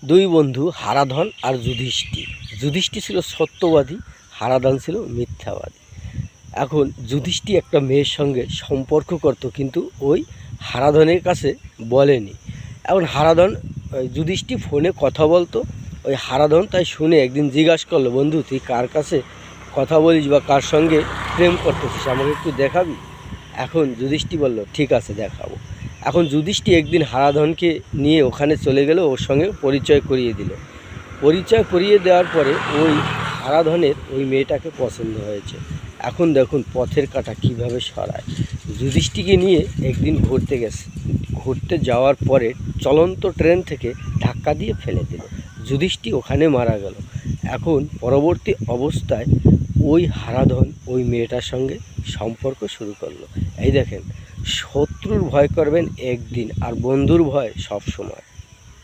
দুই বন্ধু হারাধন আর যুধিষ্ঠির। যুধিষ্ঠির ছিল সত্যবাদী, হারাধন ছিল মিথ্যাবাদী। এখন যুধিষ্ঠির একটা মেয়ের সঙ্গে সম্পর্ক করত, কিন্তু ওই হারাধনের কাছে বলেনি। এখন হারাধন যুধিষ্ঠির ফোনে কথা বলতো, ওই হারাধন তাই শুনে একদিন জিজ্ঞাসা করলো, বন্ধু তুই কার কাছে কথা বলিস বা কার সঙ্গে প্রেম করতেছিস, আমাকে একটু দেখাবি? এখন যুধিষ্ঠির বলল, ঠিক আছে দেখাবো। এখন যুধিষ্ঠির একদিন হারাধনকে নিয়ে ওখানে চলে গেল, ওর সঙ্গে পরিচয় করিয়ে দিল। পরিচয় করিয়ে দেওয়ার পরে ওই হারাধনের ওই মেয়েটাকে পছন্দ হয়েছে। এখন দেখুন পথের কাঁটা কীভাবে সরায়। যুধিষ্ঠিরকে নিয়ে একদিন ঘুরতে গেছে, ঘুরতে যাওয়ার পরে চলন্ত ট্রেন থেকে ধাক্কা দিয়ে ফেলে দিল। যুধিষ্ঠির ওখানে মারা গেল। এখন পরবর্তী অবস্থায় ওই হারাধন ওই মেয়েটার সঙ্গে সম্পর্ক শুরু করলো। এই দেখেন, শত্রুর ভয় করবেন একদিন, আর বন্ধুর ভয় সব সময়।